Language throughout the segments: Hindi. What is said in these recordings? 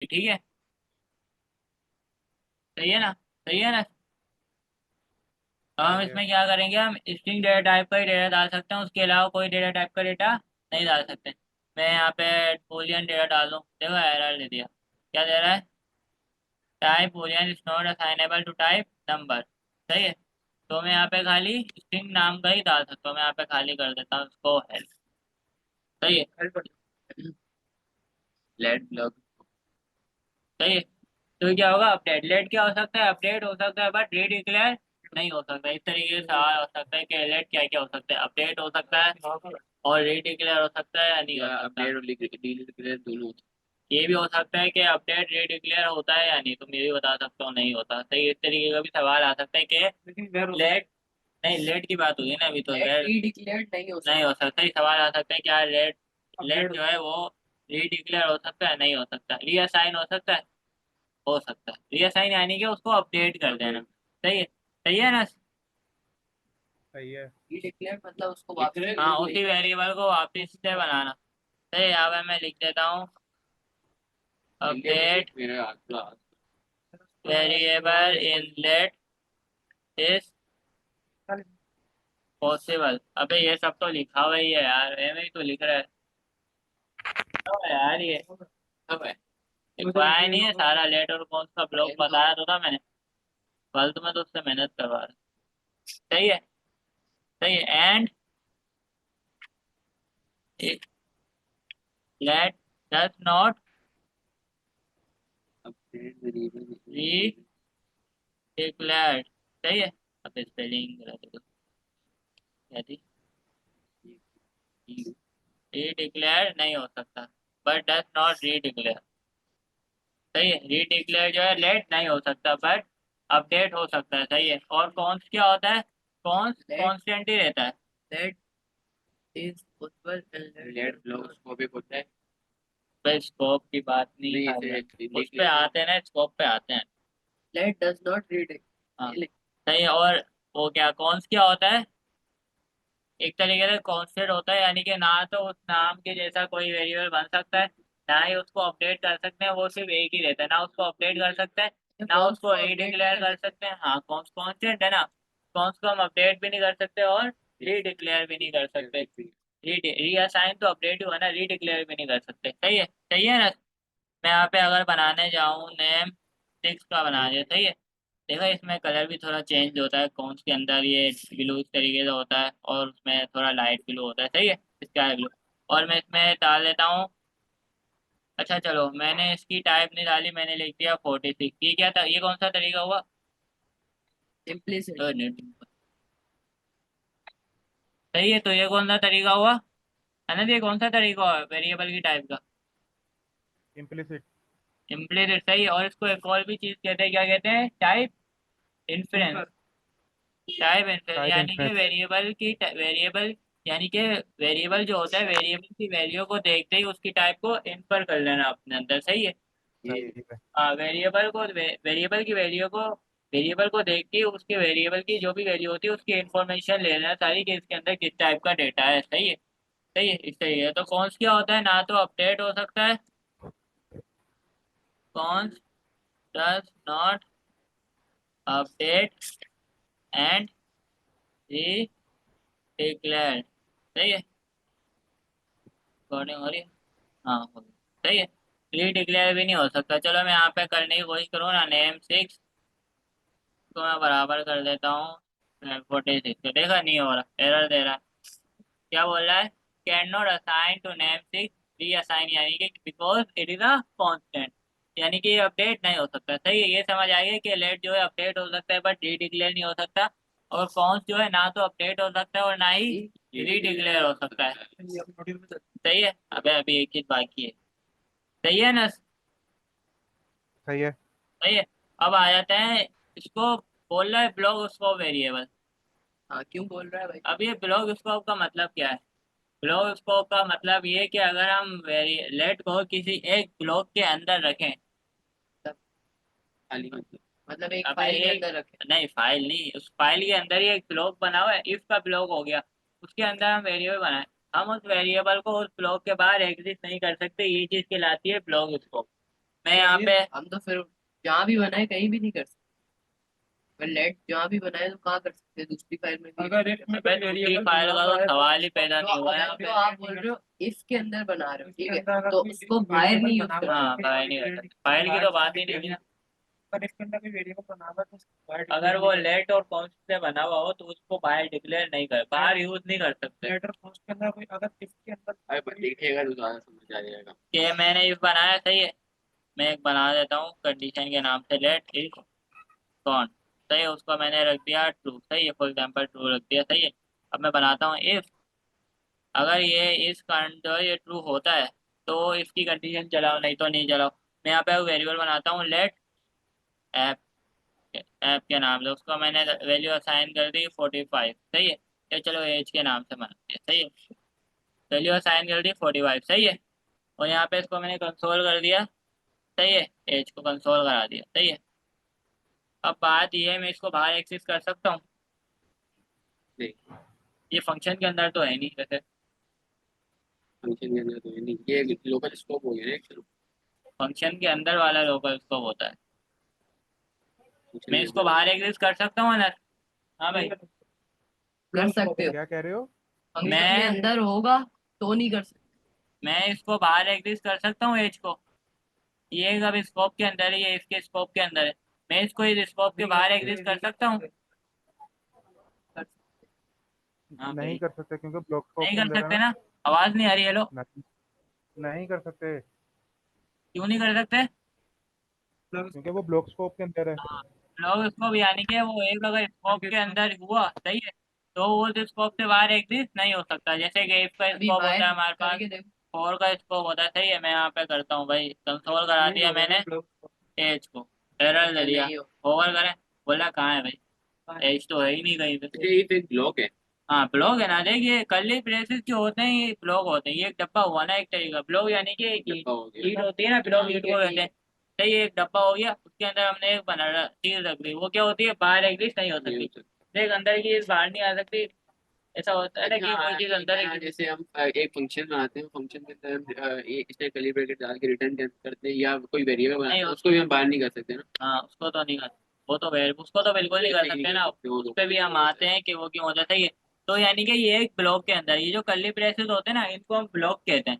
ठीक है, सही है ना, सही है ना। अब हम सही है। इसमें क्या करेंगे, हम स्ट्रिंग डेटा टाइप का ही डेटा डाल सकते हैं, उसके अलावा कोई डेटा टाइप का डेटा नहीं डाल सकते। मैं यहाँ पे बूलियन डेटा डाल दूँ, देखो एरर दे दिया, क्या दे रहा है, type boolean is not assignable to type number. सही है, तो मैं यहाँ पे खाली स्ट्रिंग नाम का ही डाल सकता हूँ, मैं यहाँ पे खाली कर देता हूँ उसको हेल्प। सही है, लेट ब्लॉक। सही है, तो क्या होगा, अपडेट लेट क्या हो सकता है, अपडेट हो सकता है बट रीडिक्लेयर नहीं हो सकता। इस तरीके से सवाल हो सकता है कि लेट क्या क्या हो सकता है, अपडेट हो सकता है और रीडिक्लेयर हो सकता है या नहीं हो सकता। अपडेट और रीडिक्लेयर दोनों होता है। ये भी हो सकता है कि अपडेट रीडिक्लेयर होता है या नहीं, तुम ये भी बता सकते हो नहीं होता। सही, इस तरीके का भी सवाल आ सकता है कि लेट, नहीं लेट की बात हुई है ना अभी, तो रीडिक्लेयर नहीं हो सकता। ही सवाल आ सकता है क्या लेट, लेट जो है वो रीडिक्लेयर हो सकता है नहीं हो सकता, रीअसाइन हो सकता है, हो सकता है। रीअसाइन यानी कि उसको अपडेट कर देना। सही है, सही है ना। सही है। रीडिक्लेयर मतलब उसको वापस, हाँ उसी वेरिएबल को वापस से बनाना। सही, यहाँ पे मैं लिख देता हूँ update variable in let is possible. अबे ये सब तो लिखा हुआ ही है यार, एम ही तो लिख रहा है। तो यार ये सब है, लिखवाया ही नहीं है सारा, लेट और कौन सा ब्लॉक बताया तो था मैंने, फालतू में तो उससे मेहनत करवा रहा। सही है, सही है, एंड लेट डज नॉट री डिक्लेयर्ड। सही है, अब स्पेलिंग गलत है तो क्या थी, री डिक्लेयर नहीं हो सकता बट डज नॉट री डिक्लेयर। सही है, री डिक्लेयर जो है लेट नहीं हो सकता बट अपडेट हो सकता है। सही है, और कौन क्या होता है, कौन कॉन्स्टेंट ही रहता है। Let is possible, let block scoped होता है। भाई स्कोप की बात नहीं कर रहे, उस पे आते हैं ना, स्कोप पे आते हैं। लेट डज नॉट रीड, हाँ सही है। और वो क्या कौन क्या होता है, एक तरीके से कांस्टेंट होता है, यानी कि ना तो उस नाम के जैसा कोई वेरिएबल बन सकता है, ना ही उसको अपडेट कर सकते हैं, वो सिर्फ एक ही रहता है, ना उसको अपडेट कर सकते हैं ना उसको रीडिक्लेयर कर सकते हैं। हाँ कांस्टेंट है ना, कॉन्स को हम अपडेट भी नहीं कर सकते और रीडिक्लेयर भी नहीं कर सकते। रीअसाइन तो अपडेट हुआ ना, रीडिक्लेयर भी नहीं कर सकते। सही है, सही है ना। मैं यहाँ पे अगर बनाने जाऊँ नेम 6 का बना दिया, सही है। देखा इसमें कलर भी थोड़ा चेंज होता है, कौन के अंदर ये ब्लू इस तरीके से होता है और उसमें थोड़ा लाइट ब्लू होता है। सही है, स्काई ब्लू। और मैं इसमें डाल देता हूँ, अच्छा चलो मैंने इसकी टाइप नहीं डाली, मैंने लिख दिया 46। ये क्या था, ये कौन सा तरीका हुआ, इम्प्लिसिट। सही है, तो ये कौन सा तरीका हुआ है ना, ये कौन सा तरीका हुआ वेरिएबल की टाइप का, इम्प्लिसिट। इम्प्लिसिट। सही है, और इसको एक और भी चीज कहते हैं, क्या कहते हैं, type inference. Type inference type यानी कि इन्फ्रेंस। वेरिएबल की वेरिएबल, यानी कि वेरिएबल जो होता है वेरिएबल की वैल्यू को देखते ही उसकी टाइप को इन्फर कर लेना अपने अंदर। सही है, ये सही है। वेरिएबल को वेरिएबल की वैल्यू को, वेरिएबल को देख के उसके वेरिएबल की जो भी वैल्यू होती है उसकी इन्फॉर्मेशन ले लेना सारी, कि इसके अंदर किस टाइप का डेटा है। सही है, सही है, इस तरीके है। तो कौन क्या होता है, ना तो अपडेट हो सकता है, कौन does not update and re declare. सही है, रिकॉर्डिंग हो रही है, हाँ हो गई। सही है, री डिक्लेयर भी नहीं हो सकता। चलो मैं यहाँ पे करने की कोशिश करूँ ना, नेम 6 को मैं बराबर कर देता हूँ 46। तो देखा नहीं हो रहा, एरर दे रहा है। क्या बोल रहा है, cannot assign to name 6 reassign, यानी कि because it is a constant, यानी कि ये अपडेट नहीं हो सकता। सही है, ये समझ आ गया कि लेट जो है अपडेट हो सकता है बट री डिक्लेयर नहीं हो सकता, और कॉन्स जो है ना तो अपडेट हो सकता है और ना ही री डिक्लेयर हो सकता है। सही है, अबे अभी एक चीज बाकी है। सही है ना, सही है। सही है। अब आ जाते हैं, इसको बोल रहा है ब्लॉक स्कोप वेरिएबल। हाँ क्यों बोल रहा है भाई, अब ये ब्लॉक स्कोप का मतलब क्या है, ब्लॉक स्कोप का मतलब ये है कि अगर हम वेरी लेट को किसी एक ब्लॉक के अंदर रखें, तब खाली मतलब एक अबे फाइल के एक अंदर रखें, नहीं फाइल नहीं, उस फाइल के अंदर ही एक ब्लॉक बना हुआ है, इफ का ब्लॉक हो गया, उसके अंदर हम वेरिएबल बनाए, हम उस वेरिएबल को उस ब्लॉक के बाहर एग्जिस्ट नहीं कर सकते, ये चीज कहलाती है ब्लॉक स्कोप। मैं यहाँ पे हम तो फिर जहाँ भी बनाए कहीं भी नहीं कर सकते। अगर लेट जहाँ भी बनाए तो कहाँ कर सकते हैं, दूसरी फाइल में भी। अगर if में मैं दूसरी फाइल का तो सवाल ही पैदा नहीं हुआ यहाँ तो पे। आप बोल रहे हो इफ के अंदर बना रहे हो, ठीक है, इसके अंदर तो अगर उसको कोई बाहर नहीं variable यूज बना कर हुआ हाँ है, फाइल नहीं कर सकते, फाइल की तो बात ही नहीं हुई ना। पर इसके अंदर कोई वेरिएबल बना हुआ है तो उसको बाहर अगर वो declare लेट और कॉन्स्ट से बना हुआ हो तो उसको बाहर डिक्लेयर नहीं कर, बाहर यूज नहीं कर सकते। लेटर पोस्ट के अंदर कोई अगर इसके अंदर अरे पर देखेगा तो ज्यादा समझ आ जाएगा। कि मैंने इफ बनाया, सही है, मैं एक बना देता हूँ कंडीशन के नाम से, लेट इफ कॉन्स्ट, सही है, उसको मैंने रख दिया ट्रू, सही है, फॉर एग्जाम्पल ट्रू रख दिया, सही है। अब मैं बनाता हूँ इफ, अगर ये इस जो ये ट्रू होता है तो इसकी कंडीशन चलाओ, नहीं तो नहीं चलाओ। मैं यहाँ पे वेरिएबल बनाता हूँ लेट ऐप, ऐप के नाम से, उसको मैंने वैल्यू असाइन कर दी 45, सही है, या चलो एज के नाम से बना दिया, सही है, वैल्यू असाइन कर दी 45, सही है। और यहाँ पे इसको मैंने कंसोल कर दिया, सही है, एज को कंसोल करा दिया, सही है। अब बात ये है, मैं इसको बाहर एक्सेस कर सकता हूँ? नहीं, ये फंक्शन के अंदर तो है नहीं वैसे। फंक्शन के अंदर तो ये नहीं, ये लोकल स्कोप हो गया ना एक फंक्शन के अंदर वाला लोकल स्कोप होता है। function मैं के इसको अंदर। बाहर एक्सेस कर सकता हूँ अनर? हाँ भाई, कर सकते हो, क्या कह रहे हो? फंक्शन मैं- के अंदर होगा तो नहीं कर सकते। मैं इसको बाहर एक्सेस कर सकता हूँ एज को? ये अब स्कोप के अंदर है, ये इसके स्कोप के अंदर है, मैं इसको इस स्कोप के बाहर एक्सेस कर सकता हूँ? हाँ भाई, नहीं कर सकते क्योंकि ब्लॉक स्कोप नहीं के कर अंदर है सकते ना। ना? आवाज नहीं आ रही, हेलो? नहीं, नहीं कर सकते क्यों नहीं कर सकते? क्योंकि वो ब्लॉक स्कोप के अंदर है। लोग स्कोप यानी कि वो एक अगर स्कोप के अंदर हुआ, सही है, तो वो उस स्कोप से बाहर एग्जिस्ट नहीं हो सकता। जैसे कि इसका अभी स्कोप होता बाहर है हमारे पास, करके देखो। फोर का स्कोप होता है, सही है, मैं यहाँ पे करता हूँ भाई, कंसोल करा दिया मैंने एज को, एरर दे दिया, नहीं हो। ओवर करें, बोला कहाँ है भाई, एज तो है ही नहीं कहीं पे। अच्छा, ये तो एक ब्लॉक है। हाँ ब्लॉग है ना, देखिए कर्ली ब्रेसेस जो होते हैं ये ब्लॉग होते हैं, ये एक डब्बा हुआ ना एक तरीका, ब्लॉग यानी कि डब्बा हो गया। ईट होती है ना, ब्लॉग ईट को कहते हैं, सही है, एक डब्बा हो गया, उसके अंदर हमने एक बना चीज रख दी, वो क्या होती है, बाहर एग्जिस्ट नहीं हो नहीं सकती, हो सकता। देख अंदर की चीज बाहर नहीं आ सकती, ऐसा होता है ना कि कोई चीज अंदर हाँ, जैसे हम एक फंक्शन बनाते हैं, फंक्शन के अंदर हम इसमें कर्ली ब्रैकेट डाल के रिटर्न करते हैं, या कोई वेरिएबल बनाते नहीं हैं, हो उसको भी हम बाहर नहीं कर सकते ना। हाँ उसको तो नहीं कर, वो तो उसको तो बिल्कुल नहीं कर सकते ना, उस पे भी हम आते हैं कि वो क्यों होता है, सही है। तो यानी कि ये एक ब्लॉक के अंदर, ये जो कर्ली ब्रेसेस होते हैं ना, इनको हम ब्लॉक कहते हैं,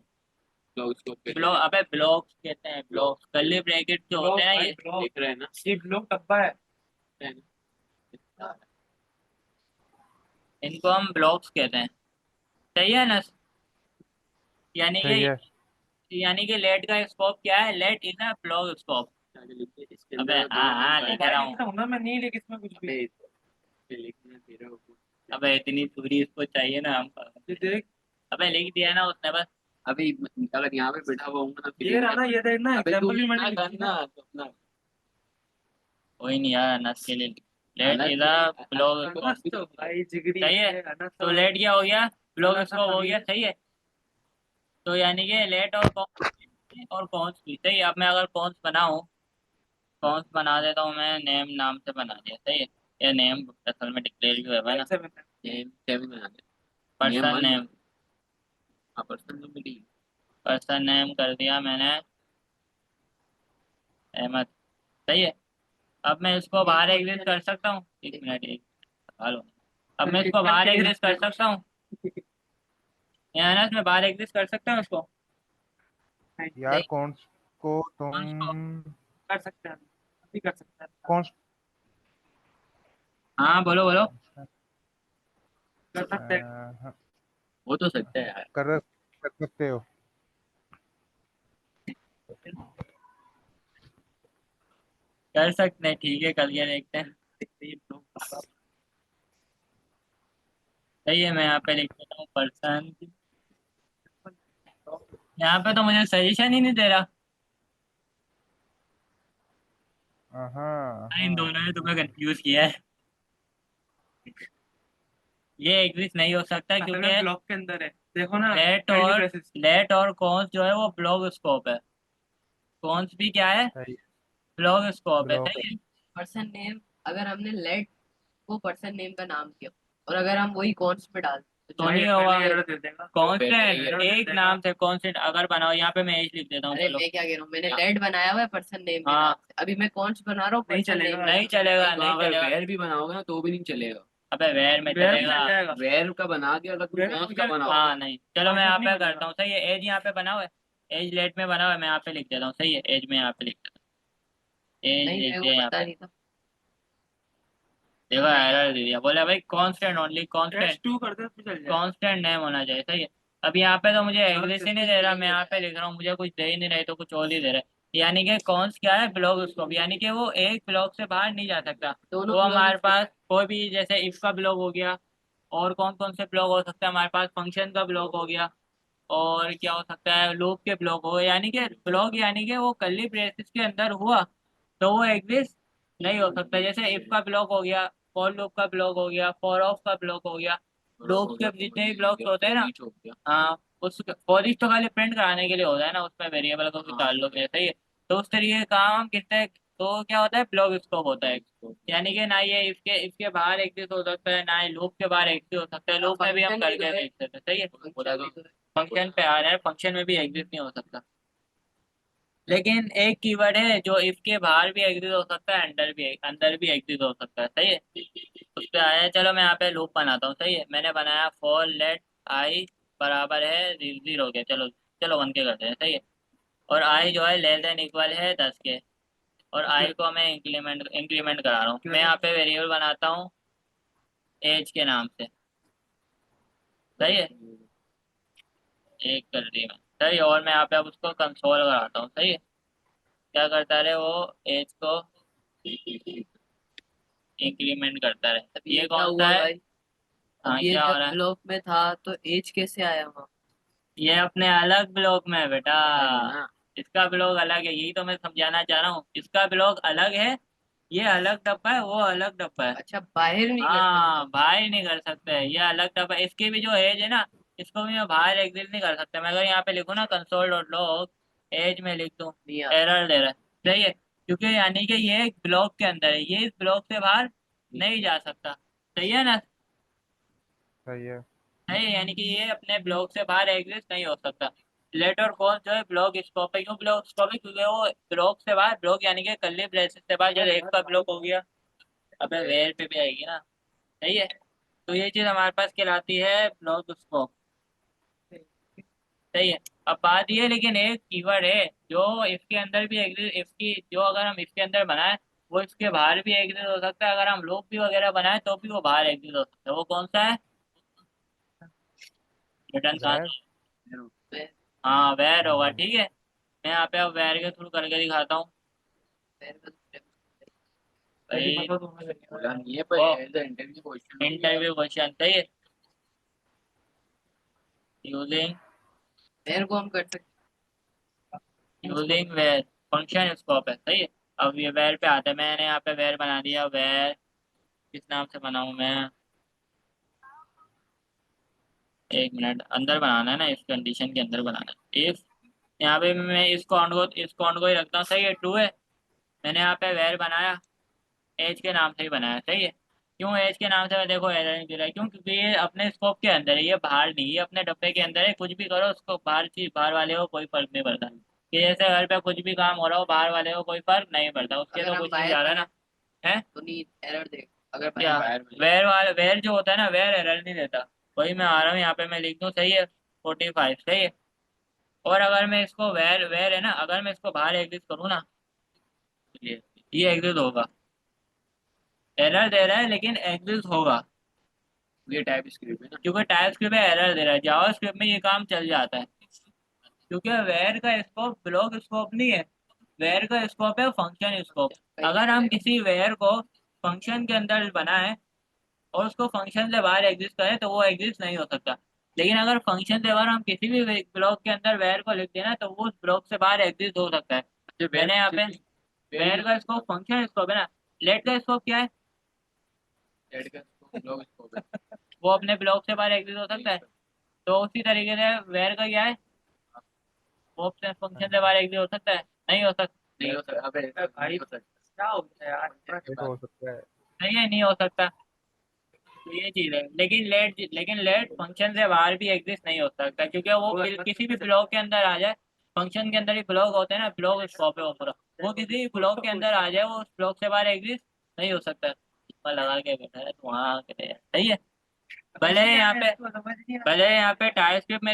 ब्लॉक स्कोप पे ब्लॉक, अबे ब्लॉक्स कहते हैं, ब्लॉक्स, कर्ली ब्रैकेट जो होते हैं ना ये, दिख रहा है ना। ये ब्लॉक डब्बा है। है ना? इनको हम ब्लॉक्स कहते हैं, सही है ना? यानी सही है। कि लेट का स्कोप क्या है, let is a block scope. आगे लिखिए, इसके अबे अंदर हाँ हाँ लिख रहा हूँ, लिखता हूँ ना मैं, नहीं लिख इसमें कुछ भी। अबे लिखना तेरा हुक्म। अबे इतनी पूरी इसको चाहिए ना हम, ये देख, अबे लिख दिया ना उसने बस। अभी अगर यहाँ पे बैठा हुआ हूँ ना फिर ये रहा ना, ये देख ना, अबे तू एग्जांपल भी मैंने लिखना लिखी करना ना। अपना। कोई नहीं यार, नस के लिए लेट अलग इज अ अलग ब्लॉक, बस तो भाई जिगरी सही है, ना तो लेट क्या हो गया, ब्लॉक अलग स्कोप हो गया, सही है। तो यानी कि लेट और कौन भी, सही है। अब मैं अगर कौन बनाऊं, कौन बना देता हूँ मैं, नेम नाम से बना दिया, सही है, ये नेम असल में डिक्लेयर भी हुआ है ना, नेम सेवन बना दे। नेम पर्सन वन, नेम, हाँ पर्सन तो मिली। पर्सन नेम कर दिया मैंने अहमद, सही है। अब मैं इसको बाहर एग्जिस्ट कर सकता हूँ, एक मिनट, एक हेलो, अब मैं इसको बाहर एग्जिस्ट कर सकता हूँ, यानी मैं बाहर एग्जिस्ट कर सकता हूँ इसको? यार कॉन्स को कौन सा? तुम कर सकते हैं, अभी कर सकते हैं, कॉन्स हाँ बोलो बोलो। कर सकते हैं। हाँ, हो तो सकता है यार। कर सकते हो। कर सकते हैं, ठीक है, कल के देखते हैं, सही है। मैं यहाँ पे लिख देता हूँ पर्सन, यहाँ पे तो मुझे सजेशन ही नहीं दे रहा, हाँ इन हाँ। दोनों ने तुम्हें कंफ्यूज किया है, ये एग्जिस्ट नहीं हो सकता क्योंकि ब्लॉक के अंदर है, देखो ना लेट curly और braces। कॉन्स जो है वो ब्लॉक स्कोप है, कॉन्स भी क्या है, सही। ब्लॉक स्कोप है, ब्लॉक। सही है। पर्सन नेम, अगर हमने लेट वो पर्सन नेम का नाम किया और अगर हम वही कॉन्स पे डाल तो नहीं होगा। एरर दे देगा। कांस्टेंट error दे एक देगा। नाम से कांस्टेंट अगर बनाओ, यहाँ पे मैं एज लिख देता हूँ अरे चलो। मैं क्या कह रहा हूँ, मैंने लेड बनाया हुआ है पर्सन नेम के हाँ। नाम से, अभी मैं कौन बना रहा हूँ नहीं पर्सन चलेगा। नेम नहीं चलेगा, तो नहीं अगर चलेगा। वेर भी बनाओगे ना तो भी नहीं चलेगा। अबे वेर में वेर में चलेगा। चल जाएगा। वेर का बना के अगर तुम वेर में कौन का क्या बनाओ, हाँ नहीं, चलो मैं कॉन्सेप्ट यहाँ नहीं पे बनेगा। करता हूँ सही है। एज यहाँ पे बना हुआ है, एज लेट में बना हुआ है, मैं यहाँ पे लिख देता हूँ सही है। एज में यहाँ पे लिख देता हूँ, एज नहीं लिख मेरे को दिया यहाँ पता पे। नहीं था। देखो एरर दे दिया, बोला भाई कांस्टेंट ओनली कांस्टेंट, -2 कर दे तो चल जाएगा। कांस्टेंट नेम होना चाहिए सही है। अब यहाँ पे तो मुझे एग्जिस्ट ही नहीं दे रहा, मैं यहाँ पे लिख रहा हूँ, मुझे कुछ दे ही नहीं रही तो कुछ और ही दे रहा है। यानी कि कौन क्या है ब्लॉक स्कोप, यानी कि वो एक ब्लॉक से बाहर नहीं जा सकता। दोनों वो block हमारे इसके- पास कोई भी जैसे इफ का ब्लॉक हो गया, और कौन कौन से ब्लॉक हो सकता है हमारे पास, फंक्शन का ब्लॉक हो गया, और क्या हो सकता है लूप के ब्लॉक हो, यानी कि ब्लॉक यानी कि वो कर्ली ब्रेसेस के अंदर हुआ तो वो एग्जिस्ट नहीं हो सकता। जैसे इफ का ब्लॉक हो गया, फॉर लूप का ब्लॉक हो गया, फॉर ऑफ का ब्लॉक हो गया, लूप के जितने भी ब्लॉक्स होते हैं ना, हो गया। हाँ उस फॉर ईच तो खाली प्रिंट कराने के लिए होता है ना, उसमें वेरिएबल का कोई हाँ। ताल्लुक है सही है। तो उस तरीके का काम हम कितने, तो क्या होता है ब्लॉक स्कोप होता है। यानी कि ना ये इसके बाहर एग्जिस्ट हो सकता है, ना ही लूप के बाहर एग्जिस्ट हो सकता है। लूप में भी हम function भी तो करके है। देख सकते हैं सही है। function भी तो है। फंक्शन पे आ रहा है, फंक्शन में भी एग्जिस्ट नहीं हो सकता। लेकिन एक कीवर्ड है जो इसके बाहर भी एग्जिस्ट हो सकता है, अंदर भी एग्जिस्ट हो सकता है सही है। उस पे आया है, चलो मैं यहाँ पे लूप बनाता हूँ सही है। मैंने बनाया फॉर लेट आई बराबर है 0 के, चलो चलो 1 के करते हैं सही है। और आई जो है लेस देन इक्वल है 10 के, और आई को मैं इंक्रीमेंट करा रहा हूँ। मैं यहाँ पे वेरिएबल बनाता हूँ एज के नाम से सही है, एक कर दी मैं सही है। और मैं यहाँ पे अब उसको कंसोल कराता हूँ सही है। क्या करता रहे वो एज को इंक्रीमेंट करता रहे। अब ये क्या कौन सा हुआ है? भाई, अब हाँ ये क्या हो जब रहा है? ब्लॉक में था तो एज कैसे आया वहाँ? ये अपने अलग ब्लॉक में है बेटा, ना इसका ब्लॉक अलग है, यही तो मैं समझाना चाह रहा हूँ। इसका ब्लॉक अलग है, ये अलग डब्बा है, वो अलग डब्बा है। अच्छा बाहर नहीं कर हाँ सकते? बाहर नहीं कर सकते, ये अलग डब्बा है। इसकी भी जो एज है ना, इसको भी मैं बाहर एग्जिट नहीं कर सकता। मैं अगर यहाँ पे लिखूँ ना कंसोल डॉट लॉग एज में लिख दूँ, नहीं आता। एरर दे रहा है सही है, क्योंकि यानी कि ये एक ब्लॉक के अंदर है, ये इस ब्लॉक से बाहर नहीं जा सकता। सही है ना? सही है। नहीं यानी कि ये अपने ब्लॉक से बाहर एग्जिस्ट नहीं हो सकता। लेट और कॉल जो है ब्लॉक स्कोप है, क्यों ब्लॉक स्कोप है? क्योंकि वो ब्लॉक से बाहर, ब्लॉक यानी कि कर्ली ब्रेसेस से बाहर, जैसे एक का ब्लॉक हो गया, अबे वेयर पे भी आएगी ना सही है। तो ये चीज हमारे पास कहलाती है ब्लॉक स्कोप सही है। अब बात ये, लेकिन एक कीवर्ड है जो इसके अंदर भी एग्जिस्ट, इसकी जो अगर हम इसके अंदर बनाए वो इसके बाहर भी एग्जिस्ट हो सकता है। अगर हम लूप भी वगैरह बनाए तो भी वो बाहर एग्जिस्ट हो सकता है। वो कौन सा है? रिटर्न कहाँ? वैर मैं- हाँ वेर होगा हाँ। ठीक है। मैं यहाँ पे अब वेर के थ्रू करके दिखाता हूँ मेरे को तो- ताकि भाई। पता तुम्हें लगे। बोला नहीं है पर oh, as interview question interview question सही है। यूजिंग मेरे को हम कर सकते। वेर फंक्शन स्कोप है सही है। अब ये वेर पे आता है, मैंने यहाँ पे वेर बना दिया। वेर किस नाम से बनाऊँ मैं? एक मिनट, अंदर बनाना है ना, इस कंडीशन के अंदर बनाना है। इफ यहाँ पे मैं इस काउंट को ही रखता हूँ सही है, 2 है। मैंने यहाँ पे वेर बनाया, एज के नाम से ही बनाया सही है। क्यों एज के नाम से? मैं देखो एरर नहीं दे रहा है, क्यों? क्योंकि ये अपने स्कोप के अंदर है, ये बाहर नहीं, ये अपने डब्बे के अंदर है। कुछ भी करो उसको बाहर चीज, बाहर वाले को कोई फर्क नहीं पड़ता। कि जैसे घर पे कुछ भी काम हो रहा हो, बाहर वाले को कोई फर्क नहीं पड़ता, उसके अगर तो हम कुछ नहीं बाहर जा रहा करें ना है। तो नहीं एरर देगा, अगर क्या बाहर वेर जो होता है ना, वेर एरर नहीं देता। वही मैं आ रहा हूँ यहाँ पे, मैं लिख दूँ सही है 45 सही है। और अगर मैं इसको वेर वेर है ना, अगर मैं इसको बाहर एग्जिट करूँ ना, ये एग्जिट होगा। एरर दे रहा है लेकिन एग्जिट होगा, ये टाइप स्क्रिप्ट है ना। क्योंकि टाइप स्क्रिप्ट में एरर दे रहा है। जावा स्क्रिप्ट में ये काम चल जाता है, क्योंकि वेर का स्कोप ब्लॉक स्कोप नहीं है, वेर का स्कोप है फंक्शन स्कोप। अगर हम किसी वेर को फंक्शन के अंदर बनाए और उसको फंक्शन से बाहर एग्जिस्ट करें तो वो एग्जिस्ट नहीं हो सकता। लेकिन अगर फंक्शन से बाहर हम किसी भी ब्लॉक के अंदर वेर को लिख देना तो वो उस ब्लॉक से बाहर एग्जिस्ट हो सकता है। मैंने यहाँ पे वेर का स्कोप फंक्शन स्कोप है ना, लेट का स्कोप क्या है? लेट का ब्लॉक स्कोप है। वो अपने ब्लॉक से बाहर एग्जिस्ट हो सकता है। तो उसी तरीके से वेर का क्या है? वो अपने फंक्शन से बाहर एग्जिस्ट हो सकता है? नहीं हो सकता। नहीं हो सकता। अबे भाई नहीं हो सकता। क्या हो गया यार? ये तो हो सकता है। नहीं है, नहीं हो सकता। तो ये चीज है, लेकिन लेट फंक्शन से बाहर भी एग्जिस्ट नहीं हो सकता, क्योंकि वो किसी भी ब्लॉक के अंदर आ जाए। फंक्शन के अंदर ही ब्लॉक होते हैं ना, ब्लॉक स्कोप है वो पूरा। वो किसी भी ब्लॉक के अंदर आ जाए, वो उस ब्लॉक से बाहर एग्जिस्ट नहीं हो सकता। पर लगा के बैठा है तो वहाँ सही है। भले यहाँ पे टाइप स्क्रिप्ट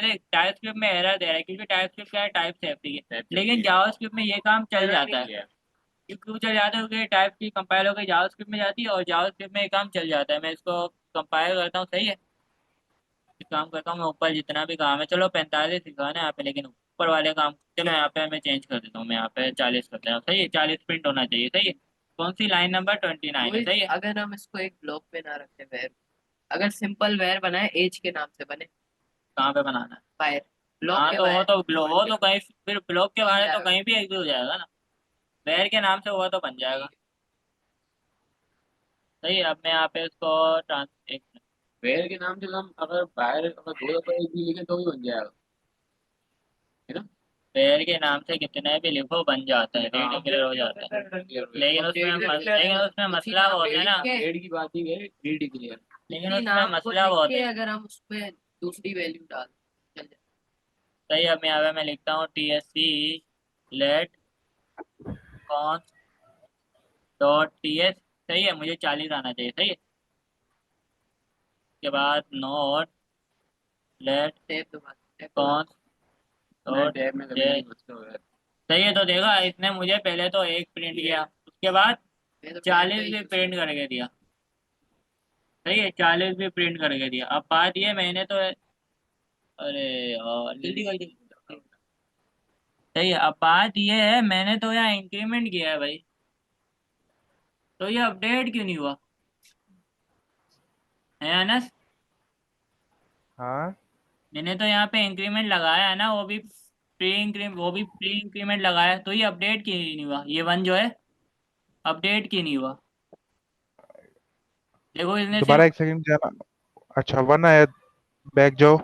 में एरर दे रहा है, क्योंकि टाइप स्क्रिप्ट क्या है, टाइप सेफ्टी है। लेकिन जावास्क्रिप्ट में ये काम चल जाता है। क्यों चल जाता है? क्योंकि टाइप की कंपाइल होकर जावास्क्रिप्ट में जाती है, और जावास्क्रिप्ट में ये काम चल जाता है। मैं इसको कंपाइल करता हूँ, सही है। एक काम करता हूँ मैं, ऊपर जितना भी काम है, चलो 45 सिखाना है यहाँ पे, लेकिन ऊपर वाले काम चलो यहाँ पे मैं चेंज कर देता हूँ। मैं यहाँ पे 40 कर देता हूँ, सही है। 40 प्रिंट होना चाहिए, सही है। कौन सी लाइन नंबर 29 है, सही है। अगर हम इसको एक ब्लॉक पे ना रखें वेर, अगर सिंपल वेर बनाए एज के नाम से बने, कहाँ पे बनाना है? फायर ब्लॉक हाँ के तो बाहर वो तो कहीं फिर ब्लॉक के बारे तो जाएगा। कहीं भी एग्जिट हो जाएगा ना। वेयर के नाम से हुआ तो बन जाएगा, सही है। अब मैं यहाँ पे इसको ट्रांस एक वेयर के नाम से हम अगर बाहर अगर दो दफा एक भी लिखे तो भी बन जाएगा, है ना? वेयर के नाम से कितने भी लिखो बन जाता है, हाँ। रीडिंग क्लियर हो जाता है। लेकिन उसमें उसी मसला नाम बहुत पे है लिख ना। के, पेड़ की बात ही है, रीड क्लियर। लेकिन उसी उसमें नाम को मसला लिख बहुत के है। अगर हम उसमें दूसरी वैल्यू डाल चल जाए। सही है। अब यहाँ पे मैं लिखता हूँ TSC लेट कॉन्स .ts, सही है। मुझे 40 आना चाहिए, सही है। उसके बाद नोट लेट टेप दबा टेप दबा कॉन्स मैं डॉट टैब में कभी जे, नहीं मसला हुआ है। सही है। तो देखा, इसने मुझे पहले तो एक प्रिंट किया, उसके बाद मैं तो टेप का 40 ही भी यूज प्रिंट करता करके दिया, सही है। 40 भी प्रिंट करके दिया। अब बात ये, मैंने तो अरे यार जल्दी कर दी। सही है। अब बात ये है, मैंने तो यहाँ इंक्रीमेंट किया है भाई, तो ये अपडेट क्यों नहीं हुआ है अनस? हाँ मैंने तो यहाँ पे इंक्रीमेंट लगाया है ना, वो भी प्री इंक्रीमेंट लगाया है, तो ये अपडेट क्यों नहीं हुआ? ये वन जो है अपडेट क्यों नहीं हुआ? देखो इसने दोबारा सिर्फ, एक सेकंड जाना। अच्छा वन आया, बैक जाओ।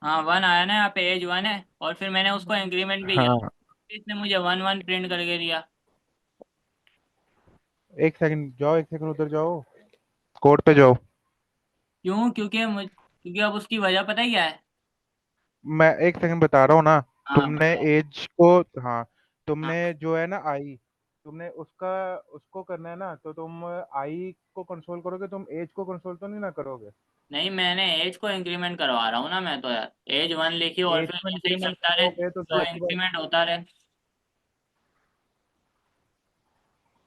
हाँ वन आया ना, यहाँ पे एज वन है, और फिर मैंने उसको इंक्रीमेंट भी किया, हाँ इसने मुझे वन वन प्रिंट करके दिया। एक सेकंड जाओ, एक सेकंड उधर जाओ, कोड पे जाओ। क्यों? क्योंकि अब उसकी वजह पता है क्या है? मैं एक सेकंड बता रहा हूँ ना। हाँ तुमने बताओ। एज को, हाँ तुमने हाँ जो है ना आई, तुमने उसका उसको करना है ना, तो तुम आई को कंट्रोल करोगे, तुम एज को कंट्रोल तो नहीं ना करोगे। नहीं, मैंने एज को इंक्रीमेंट करवा रहा हूँ ना मैं तो यार। एज वन लिखी और एज फिर को जैसे ही इंक्रीमेंट चलता रहे करोगे तो तो देखो भाई, इंक्रीमेंट होता रहे।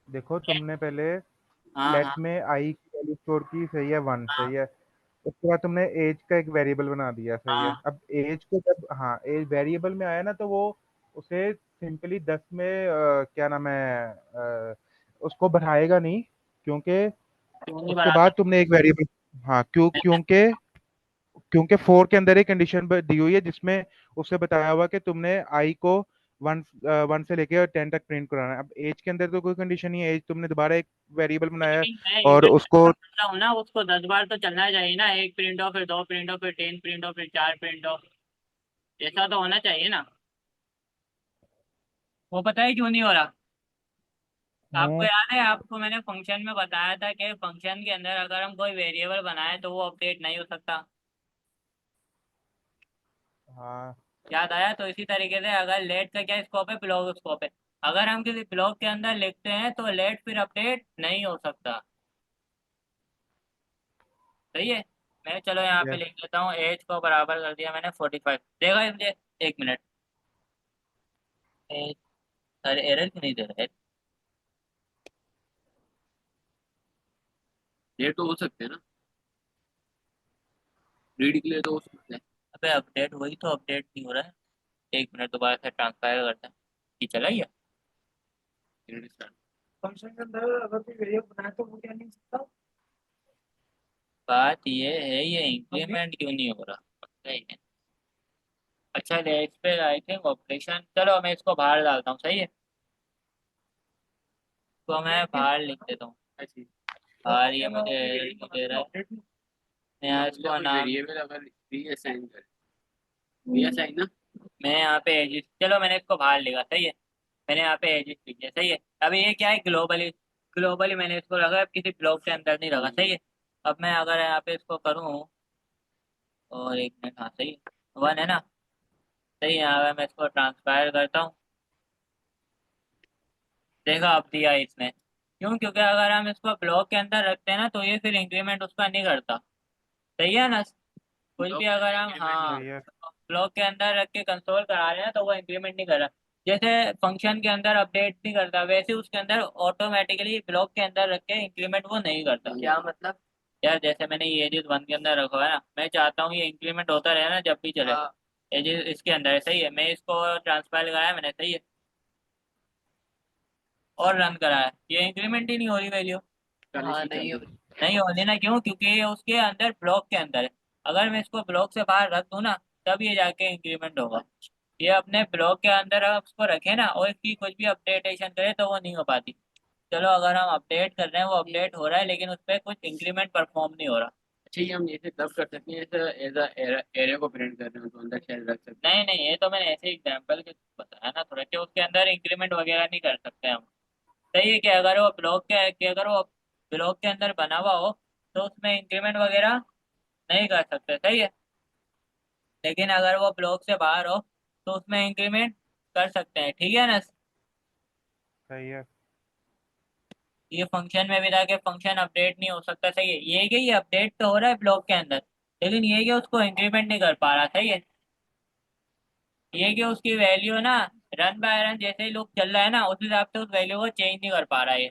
देखो तुमने पहले हाँ लेट हाँ में आई की वैल्यू स्टोर की, सही है, वन, हाँ सही है। उसके बाद तुमने एज का एक वेरिएबल बना दिया, सही है। हाँ। अब एज को जब, हाँ एज वेरिएबल में आया ना, तो वो उसे सिंपली 10 में क्या नाम है, उसको बढ़ाएगा नहीं, क्योंकि क्यों नहीं उसके बढ़ाता? बाद तुमने एक वेरिएबल, हाँ क्योंकि क्योंकि फोर के अंदर एक कंडीशन दी हुई है, जिसमें उससे बताया हुआ कि तुमने आई को वन वन से लेके 10 तक प्रिंट कराना है। अब एज के अंदर तो कोई कंडीशन नहीं है, एज तुमने दोबारा एक वेरिएबल बनाया है लेकिन मैं और इंटर उसको, करता हूँ ना, उसको 10 बार तो चलना चाहिए ना। एक प्रिंट ऑफ, फिर दो प्रिंट ऑफ, फिर 10 प्रिंट ऑफ, फिर 4 प्रिंट ऑफ। ऐसा तो होना चाहिए ना। वो पता है क्यों नहीं हो रहा? आपको हम्म, याद है, आपको मैंने फंक्शन में बताया था कि फंक्शन के अंदर अगर हम कोई वेरिएबल बनाए तो वो अपडेट नहीं हो सकता। हाँ याद आया? तो इसी तरीके से अगर लेट का क्या स्कोप है, ब्लॉक स्कोप है। अगर हम किसी ब्लॉक के अंदर लिखते हैं तो लेट फिर अपडेट नहीं हो सकता, सही है। मैं चलो यहाँ पे यस। लिख देता हूँ, एज को बराबर कर दिया मैंने 45। देखा मुझे? एक मिनट। एज, अरे एरर क्यों नहीं दे रहा है? ये तो हो सकते हैं ना, रीड क्लियर तो हो सकते हैं। अबे अपडेट, वही तो अपडेट नहीं हो रहा है। एक मिनट, दोबारा से ट्रांसफर करते हैं। ये चला गया। Read start. फंक्शन के अंदर अगर कोई वेरिएबल बनाए तो वो क्या नहीं सकता। बात ये है, ये अभी इंक्रीमेंट क्यों नहीं हो रहा? पता ही नहीं। अच्छा, इस पे आई थिंक ऑपरेशन, चलो मैं इसको बाहर डालता हूँ, सही है। तो मैं बाहर लिख देता हूँ। ऐसी बाहर ये मुझे error क्यों दे रहा है? मैं यहाँ इसको कोई नाम, वेरिएबल अगर रीअसाइन कर, रीअसाइन ना। मैं यहाँ पे एजिस, चलो मैंने इसको बाहर लिखा, सही है। मैंने यहाँ पे एजिस लिख दिया, सही है। अभी ये क्या है, ग्लोबली। ग्लोबली मैंने इसको रखा है, किसी ब्लॉक के अंदर नहीं रखा, सही है। अब मैं अगर यहाँ पे इसको करूँ और एक मिनट, हाँ सही वन है ना, सही है। यहाँ पे मैं इसको ट्रांसफायर करता हूँ, देखा अब दिया इसने। क्यों? क्योंकि अगर हम इसको ब्लॉक के अंदर रखते हैं ना तो ये फिर इंक्रीमेंट उसका नहीं करता, सही है ना। कुछ ब्लॉक भी के अगर अंदर हम, इंक्रीमेंट नहीं हाँ, सही है। ब्लॉक के अंदर रख के कंसोल करा रहे हैं तो वो इंक्रीमेंट नहीं कर रहा। जैसे फंक्शन के अंदर अपडेट नहीं करता, वैसे उसके अंदर ऑटोमेटिकली ब्लॉक के अंदर रख के इंक्रीमेंट वो नहीं करता। क्या मतलब? यार जैसे मैंने ये एजेस वन के अंदर रखा है ना, मैं चाहता हूँ ये इंक्रीमेंट होता रहे ना जब भी चले। हाँ एजेस इसके अंदर है, सही है। मैं इसको ट्रांसफर लगाया मैंने, सही है, और रन कराया, ये इंक्रीमेंट ही नहीं हो रही वैल्यू। हाँ, नहीं हो नहीं होने ना, क्यों? क्योंकि ये उसके अंदर ब्लॉक के अंदर है। अगर मैं इसको ब्लॉक से बाहर रख दूं ना तब ये जाके इंक्रीमेंट होगा। ये अपने ब्लॉक के अंदर आप उसको रखे ना और इसकी कुछ भी अपडेटेशन करे तो वो नहीं हो पाती। चलो अगर हम अपडेट कर रहे हैं वो अपडेट हो रहा है लेकिन उस पर कुछ इंक्रीमेंट परफॉर्म नहीं हो रहा। अच्छा, ये हम ऐसे तब कर सकते हैं जैसे एज एरे को प्रिंट कर रहे हो तो अंदर शेल रख सकते नहीं नहीं, ये तो मैंने ऐसे एग्जाम्पल के बताया ना थोड़ा, कि उसके अंदर इंक्रीमेंट वगैरह नहीं कर सकते हम। सही है कि अगर वो ब्लॉक के, कि अगर वो ब्लॉक के अंदर बना हुआ हो तो उसमें इंक्रीमेंट वगैरह नहीं कर सकते, सही है। लेकिन अगर वो ब्लॉक से बाहर हो तो उसमें इंक्रीमेंट कर सकते हैं, ठीक है ना। सही है। ये फंक्शन में भी था कि फंक्शन अपडेट नहीं हो सकता, सही है। ये कि ये अपडेट तो हो रहा है ब्लॉक के अंदर, लेकिन ये कि उसको इंक्रीमेंट नहीं कर पा रहा, सही है। ये कि उसकी वैल्यू ना रन बाय रन जैसे ही लूप चल रहा है ना उस हिसाब से उस वैल्यू को चेंज नहीं कर पा रहा है ये,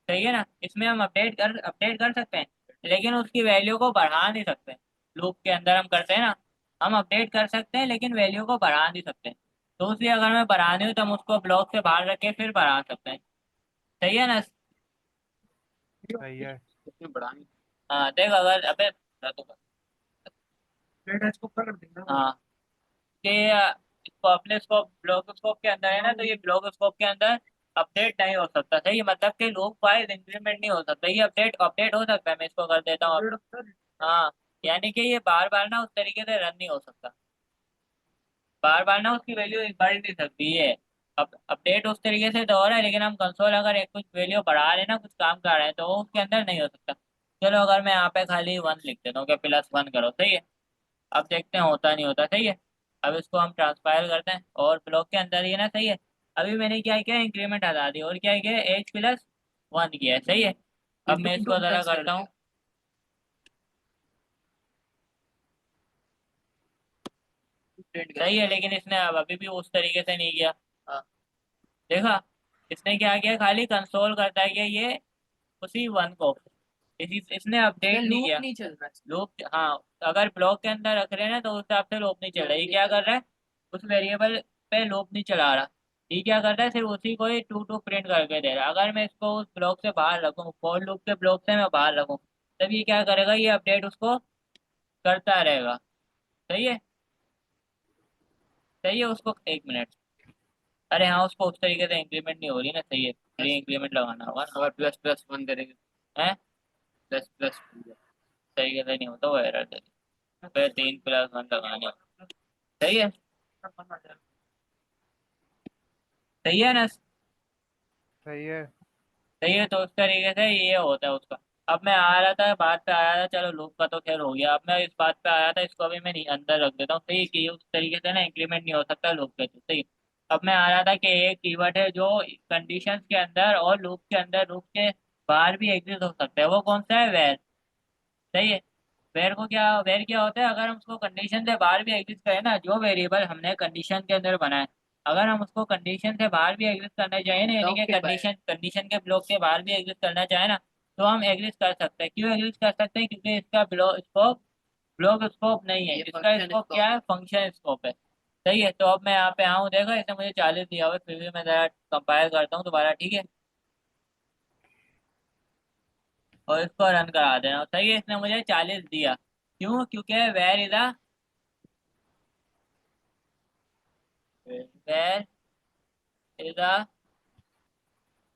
सही है ना। इसमें हम अपडेट कर सकते हैं लेकिन उसकी वैल्यू को बढ़ा नहीं सकते। लूप के अंदर हम करते हैं ना, हम अपडेट कर सकते हैं लेकिन वैल्यू को बढ़ा नहीं सकते। तो इसलिए अगर मैं बढ़ानी हूँ तो हम उसको ब्लॉक से बाहर रख के फिर बढ़ा सकते हैं, सही है ना। सही है। हैं बढ़ाने। हाँ देख, अगर अबे प्लेट है, इसको ऊपर कर देंगे ना। हाँ, कि इसको अपने स्कोप ब्लॉक स्कोप के अंदर है ना, तो ये ब्लॉक स्कोप के अंदर अपडेट नहीं हो सकता, सही है। मतलब कि लूप वाइज इंक्रीमेंट नहीं हो सकता, ये अपडेट अपडेट हो सकता है। मैं इसको कर देता हूँ प्लेट ऊपर। हाँ, यानी कि ये बार बार ना उस तरीके से रन नहीं हो सकता, बार बार ना उसकी वैल्यू बढ़ नहीं सकती है। अब अपडेट उस तरीके से तो हो रहा है लेकिन हम कंसोल अगर एक कुछ वैल्यू बढ़ा रहे हैं ना, कुछ काम कर रहे हैं तो वो उसके अंदर नहीं हो सकता। चलो अगर मैं यहाँ पे खाली वन लिख देता हूँ कि +1 करो, सही है। अब देखते हैं होता नहीं होता, सही है। अब इसको हम ट्रांसफायर करते हैं और ब्लॉक के अंदर ही है ना, सही है। अभी मैंने क्या किया, इंक्रीमेंट हटा दी और क्या किया, H+1 किया है, सही है। अब मैं इंटू इसको जरा प्लस कर करता हूँ, दिया। प्रिंट कर सही है। दिया। लेकिन इसने अब अभी भी उस तरीके से नहीं किया, हाँ, देखा। इसने क्या किया, खाली कंसोल करता है कि ये उसी वन को, इसने इसमें अपडेट नहीं लूप किया। नहीं चल रहा है। लूप, हाँ, अगर ब्लॉक के अंदर रख रहे हैं ना तो उस हिसाब से लूप नहीं चल लूप रहा। ये नहीं क्या चल कर रहा। रहा है, उस वेरिएबल पे लूप नहीं चला रहा। ये क्या कर रहा है, सिर्फ उसी को ही टू टू प्रिंट करके दे रहा है। अगर मैं इसको उस ब्लॉक से बाहर रखूँ, फॉर लूप के ब्लॉक से मैं बाहर रखूँ, तब ये क्या करेगा, ये अपडेट उसको करता रहेगा, सही है। सही है, उसको एक मिनट, अरे हाँ, उसको उस तरीके से इंक्रीमेंट नहीं हो रही ना, सही है, प्री इंक्रीमेंट लगाना होगा ना। अगर ++1 करेंगे, है, प्लस तरीके से नहीं होता, वो एरर देगा। फिर 3+1 लगाने होगा। सही है, सही है ना। सही है। सही है, तो उस तरीके से ये होता है उसका। अब मैं आ रहा था, बात पे आया था, चलो लूप का तो खैर हो गया। अब मैं इस बात पे आया था, इसको अभी मैं नहीं अंदर रख देता हूँ, सही है, कि ये उस तरीके से ना इंक्रीमेंट नहीं हो सकता लूप के थ्रू, सही है। अब मैं आ रहा था कि एक कीवर्ड है जो कंडीशंस के अंदर और लूप के अंदर, लूप के बाहर भी एग्जिस्ट हो सकता है, वो कौन सा है, वेर, सही है। वेर क्या होता है, अगर हम उसको कंडीशन से बाहर भी एग्जिस्ट करें ना, जो वेरिएबल हमने कंडीशन के अंदर बनाए, अगर हम उसको कंडीशन से बाहर भी एग्जिस्ट करना चाहें ना, यानी ब्लॉक कि के बाहर। कंडीशन के ब्लॉक के बाहर भी एग्जिस्ट करना चाहे ना, तो हम एग्जिस्ट कर सकते हैं। क्यों एग्जिस्ट कर सकते हैं, क्योंकि इसका ब्लॉक स्कोप नहीं है, ये इसका फंक्शन स्कोप क्या स्कोप है, है। फंक्शन स्कोप है, सही है। तो अब मैं यहाँ पे आऊँ, देखो इसने मुझे 40 दिया हुआ है, फिर भी मैं जरा कंपायर करता हूँ दोबारा, ठीक है, और इसको रन करा देना, सही है। इसने मुझे 40 दिया, क्यों? क्योंकि var is a var is a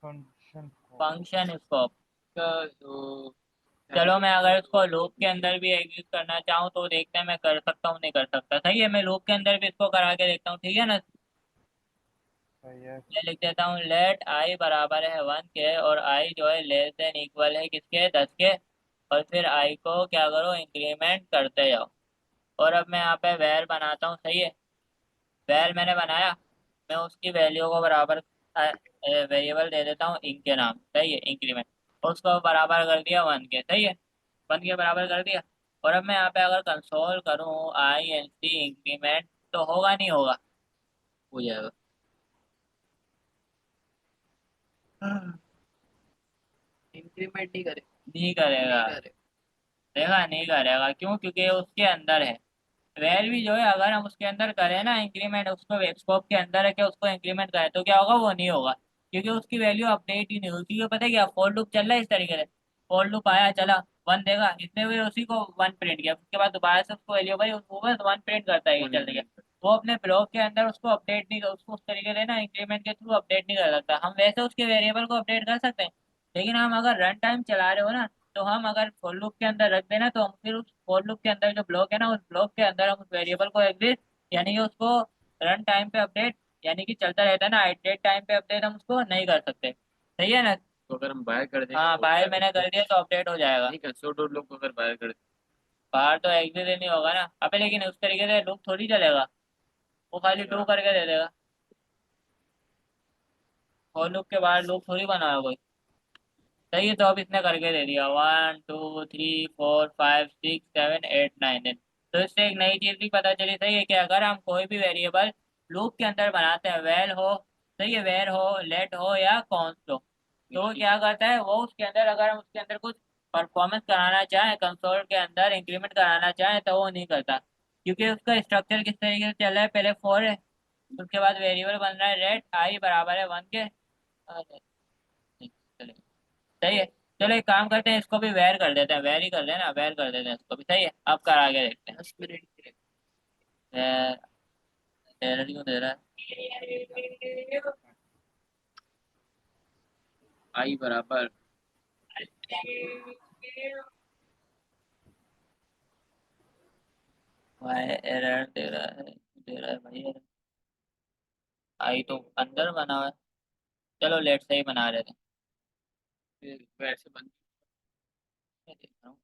function को। Function scope. का तो चलो मैं अगर इसको लूप के अंदर भी एग्जिस्ट करना चाहूँ तो देखते हैं मैं कर सकता हूँ नहीं कर सकता, सही है। मैं लूप के अंदर भी इसको करा के देखता हूँ, ठीक है ना। सही है। मैं लिख देता हूँ लेट आई बराबर है 1 के, और आई जो है लेस देन इक्वल है किसके, 10 के। और फिर आई को क्या करो, इंक्रीमेंट करते जाओ। और अब मैं यहाँ पे वैर बनाता हूँ, सही है। वैर मैंने बनाया, मैं उसकी वैल्यू को बराबर वेरिएबल दे देता हूँ इंक के नाम, सही है, इंक्रीमेंट। उसको बराबर कर दिया 1 के, सही है, 1 के बराबर कर दिया। और अब मैं यहाँ पे अगर कंसोल करूँ INC इंक्रीमेंट, तो होगा नहीं होगा? हो जाएगा। इंक्रीमेंट नहीं करे, नहीं करेगा। नहीं करे। देखा, नहीं करेगा, क्यों? क्योंकि उसके अंदर है। वैर भी जो है, अगर हम उसके अंदर करें ना इंक्रीमेंट, उसको वेब स्कोप के अंदर है कि उसको इंक्रीमेंट करें, तो क्या होगा? वो नहीं होगा, क्योंकि उसकी वैल्यू अपडेट ही नहीं होगी। क्योंकि पता है क्या, फॉर लूप चल रहा है इस तरीके से। फॉर लूप आया, चला, 1 देगा, इसने भी उसी को 1 प्रिंट किया, उसके बाद दोबारा से उसको वैल्यू भाई वो बस 1 प्रिंट करता है, चल रही है। वो अपने ब्लॉक के अंदर उसको अपडेट नहीं कर, उसको उस तरीके से ना इंक्रीमेंट के थ्रू अपडेट नहीं कर सकता। हम वैसे उसके वेरिएबल को अपडेट कर सकते हैं, लेकिन हम अगर रन टाइम चला रहे हो ना, तो हम अगर फॉर लूप के अंदर रख देना, तो हम फिर उस फॉर लूप के अंदर जो ब्लॉक है ना, उस ब्लॉक के अंदर हम उस वेरिएबल को एग्जिस्ट, यानी कि उसको रन टाइम पे अपडेट, यानी कि चलता रहता है ना, आइटरेट टाइम पे अपडेट हम उसको नहीं कर सकते। सही है ना? तो अगर हम बाहर कर देंगे हाँ, तो हो बाहर जाएगा। मैंने कर दिया तो अपडेट हो जाएगा। नहीं, कंसोल डॉट लॉग को अगर बाहर कर बाहर तो एग्जिट ही नहीं होगा ना अबे, लेकिन उस तरीके से लूप थोड़ी चलेगा, वो खाली देंगे। टू करके दे देगा। और लूप के बाहर लूप थोड़ी बनाया कोई। सही है, तो अब इसने करके दे दिया 1 2 3 4 5 6 7 8 9 10। तो इससे एक नई चीज भी पता चली, सही है, कि अगर हम कोई भी वेरिएबल लूप के अंदर बनाते हैं, वेल हो, सही है, वेर हो, लेट हो या कॉन्स्ट हो, तो वो क्या करता है, वो उसके अंदर अगर हम उसके अंदर कुछ परफॉर्मेंस कराना चाहें, कंसोल के अंदर इंक्रीमेंट कराना चाहें, तो वो नहीं करता, क्योंकि उसका स्ट्रक्चर किस तरीके से चल रहा है, पहले 4 है, उसके बाद वेरिएबल बन रहा है रेट आई बराबर है 1 के। सही है। चलो एक काम करते हैं, इसको भी वेर कर देते हैं, वेर ही कर लेना, वेर कर देते हैं इसको भी, सही है। अब कर आगे देखते हैं। 10 मिनट के लिए। वेर, एरर क्यों दे रहा है? आई बराबर भाई एरर दे रहा है भाई error। आई तो अंदर बना हुआ है, चलो लेट से ही बना रहे थे। फिर वैसे बन मैं देख रहा हूँ,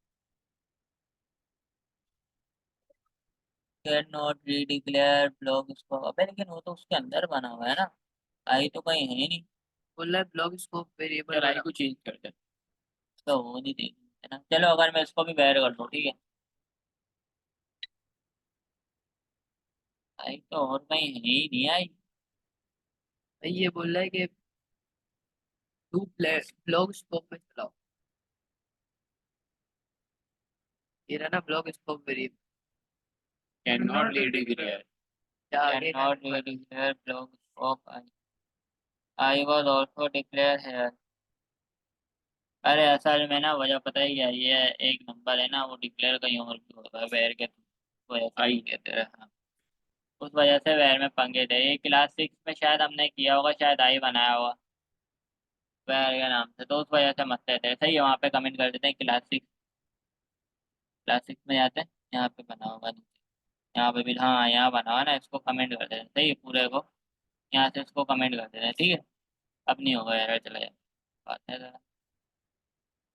कैन नॉट रीडिक्लेयर ब्लॉक इसको, अबे लेकिन वो तो उसके अंदर बना हुआ है ना, आई तो कहीं है ही नहीं। बोल रहा है ब्लॉक स्कोप वेरिएबल चल आई बना। को चेंज कर दे। तो वो नहीं देख है ना, चलो अगर मैं इसको भी वेर कर दूँ, ठीक है, आई तो और कहीं है ही नहीं आई। भाई ये बोल रहा है कि टू ब्लॉक स्कोप में चलाओ, ये रहा ना block scope variable. Can not lead declare. क्या कैन आगे not redeclare block of I was also declare है। अरे असल में ना वजह पता ही क्या है, ये एक नंबर है ना, वो डिक्लेयर कहीं और भी होता है, वेर के वजह से आई कहते हैं, हाँ। उस वजह से वेर में पंगे थे, ये क्लास 6 में शायद हमने किया होगा, शायद आई बनाया होगा वेर के नाम से, तो उस वजह से मसले थे। सही है, वहाँ पे कमेंट कर देते हैं क्लास 6, क्लास 6 में जाते हैं, यहाँ पे बना होगा नीचे, यहाँ पे भी, हाँ यहाँ बना हुआ ना, इसको कमेंट कर देते हैं, सही है, पूरे को यहाँ से इसको कमेंट कर देते हैं, ठीक है। अब नहीं होगा, एरर चला जाएगा, बात है ज़रा।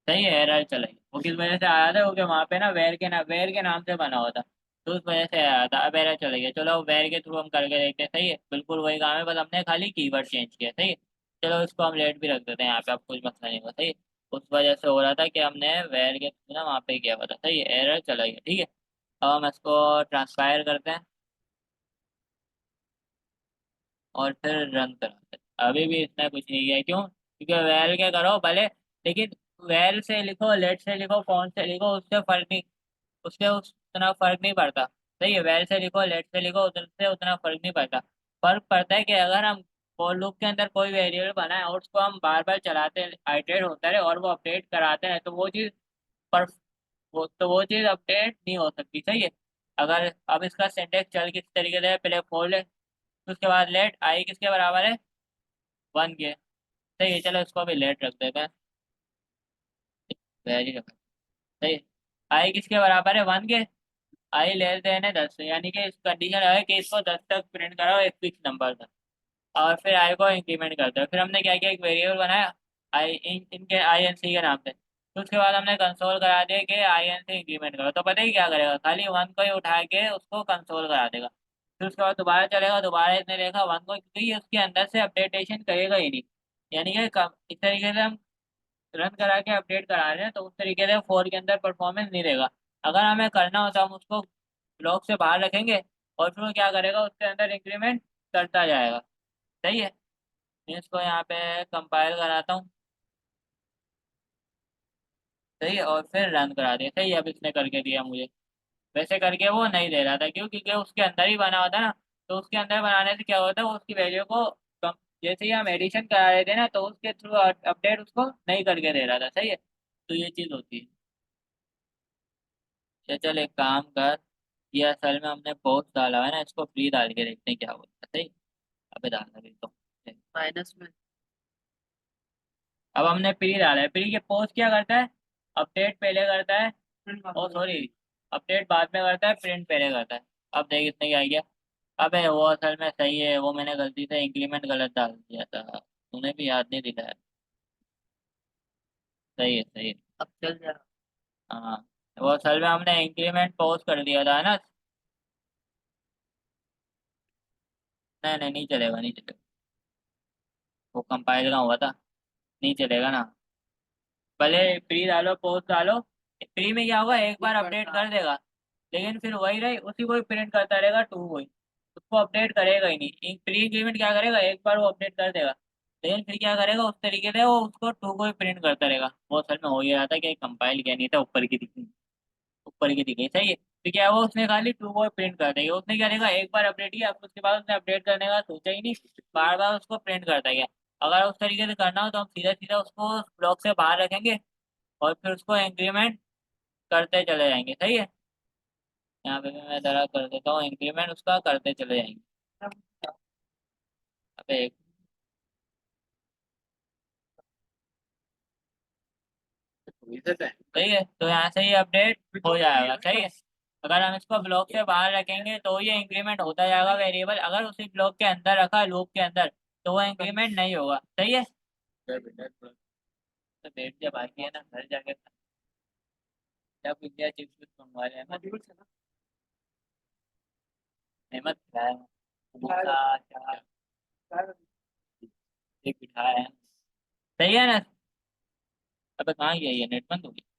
सही है, एरर चला गया, वो किस वजह से आया था, क्योंकि वहाँ पे ना वेर के नाम से बना हुआ था, तो उस वजह से आया था। अब एरर चला गया, चलो अब वेर के थ्रू हम करके देखते हैं, सही है, बिल्कुल वही काम है, बस हमने खाली कीवर्ड चेंज किया, सही है। चलो इसको हम लेट भी रख देते हैं यहाँ पे, अब कुछ मसला नहीं होगा, सही है। उस वजह से हो रहा था कि हमने वेर के थ्रू ना वहाँ पे किया हुआ था, सही है, एरर चला गया, ठीक है। अब हम इसको ट्रांसफायर करते हैं और फिर रन कराते हैं। अभी भी इसने कुछ नहीं किया, क्यों? क्योंकि वेल के करो भले, लेकिन वेल से लिखो, लेट से लिखो, कौन से लिखो, उससे फर्क नहीं, उससे उतना फर्क नहीं पड़ता। सही है, वेल से लिखो, लेट से लिखो, उधर से उतना फर्क नहीं पड़ता। फर्क पड़ता है कि अगर हम फॉर लूप के अंदर कोई वेरिएबल बनाए और उसको हम बार बार चलाते हैं, आइटरेट होता रहे और वो अपडेट कराते हैं, तो वो चीज़ पर वो चीज़ अपडेट नहीं हो सकती, सही है। अगर अब इसका सिंटेक्स चल किस तरीके से है, पहले फोर ले, उसके बाद लेट आई किसके बराबर है, 1 के, सही है। चलो इसको भी लेट रख देते हैं, वैरी रख, सही है। आई किसके बराबर है, 1 के, आई लेस देन है 10 से, यानी कि इस कंडीशन है कि इसको 10 तक प्रिंट कराओ, एक फिक्स नंबर था, और फिर आई को इंक्रीमेंट करते हैं। फिर हमने क्या किया, एक वेरिएबल बनाया आई, इनके आई एन सी के नाम से, तो उसके बाद हमने कंसोल करा दिया कि आई एन से इंक्रीमेंट करो, तो पता ही क्या करेगा, खाली 1 को ही उठा के उसको कंसोल करा देगा। फिर उसके बाद दोबारा चलेगा, दोबारा इसने देखा 1 को, क्योंकि ये उसके अंदर से अपडेटेशन करेगा ही नहीं। यानी कि इस तरीके से हम रन करा के अपडेट करा रहे हैं, तो उस तरीके से 4 के अंदर परफॉर्मेंस नहीं देगा। अगर हमें करना होता हम उसको ब्लॉक से बाहर रखेंगे और फिर वो क्या करेगा, उसके अंदर इंक्रीमेंट करता जाएगा। सही है। मैं इसको यहाँ पे कंपाइल कराता हूँ। सही है, और फिर रन करा दिया। सही है, अब इसने करके दिया मुझे। वैसे करके वो नहीं दे रहा था, क्यों? क्योंकि उसके अंदर ही बना होता ना, तो उसके अंदर बनाने से क्या होता है, वो उसकी वैल्यू को कम, जैसे ही हम एडिशन करा रहे थे ना, तो उसके थ्रू अपडेट उसको नहीं करके दे रहा था। सही है, तो ये चीज़ होती है। चल एक काम कर, ये असल में हमने पोस्ट डाला हुआ है ना, इसको फ्री डाल के देखते हैं क्या होता है। सही, अबे डालना भी तो। माइनस में। अब हमने प्री डाला है, प्री के पोस्ट क्या करता है, अपडेट पहले करता है, ओ सॉरी, अपडेट बाद में करता है, प्रिंट पहले करता है। अब देख इसने क्या किया। अबे वो असल में सही है, वो मैंने गलती से इंक्रीमेंट गलत डाल दिया था, तूने भी याद नहीं दिलाया। सही है, सही है। अब चल जा। हाँ, वो असल में हमने इंक्रीमेंट पोस्ट कर दिया था ना। नहीं नहीं, नहीं चलेगा, नहीं चलेगा, वो कंपाइल का हुआ था, नहीं चलेगा ना। भले प्री डालो पोस्ट डालो, प्री में क्या होगा, एक बार अपडेट कर देगा, लेकिन फिर वही रही, उसी को ही प्रिंट करता रहेगा, टू वही, उसको अपडेट करेगा ही नहीं। प्री इंक्रीमेंट क्या करेगा, एक बार वो अपडेट कर देगा, लेकिन फिर क्या करेगा, उस तरीके से वो उसको टू को ही प्रिंट करता रहेगा। वो असल में हो ही रहा था कि कंपाइल किया नहीं था, ऊपर की दिखी, ऊपर की दिखी। सही है, तो क्या हुआ, उसने खाली टू को प्रिंट कर देगा। उसने क्या देखा, एक बार अपडेट किया, फिर उसके बाद उसने अपडेट करने का सोचा ही नहीं, बार बार उसको प्रिंट करता गया। अगर उस तरीके से करना हो तो हम सीधा सीधा उसको ब्लॉक से बाहर रखेंगे और फिर उसको इंक्रीमेंट करते चले जाएंगे। सही है, यहाँ पे भी मैं जरा कर देता हूँ, इंक्रीमेंट उसका करते चले जाएंगे। अबे इधर है। सही है, तो यहाँ से ही अपडेट हो जाएगा। सही है, अगर हम इसको ब्लॉक से बाहर रखेंगे तो ये इंक्रीमेंट होता जाएगा वेरिएबल, अगर उसी ब्लॉक के अंदर रखा लूप के अंदर, तो वो इंक्रीमेंट नहीं होगा। सही है, तो बैठ जा, बाकी है ना घर जाके जब इंडिया चिप्स मंगवा रहे हैं, मॉड्यूल से ना अहमद खिलाया है, समोसा चाट यार, एक बिठाया है। सही है ना। अबे कहाँ गया ये, नेट बंद हो गया।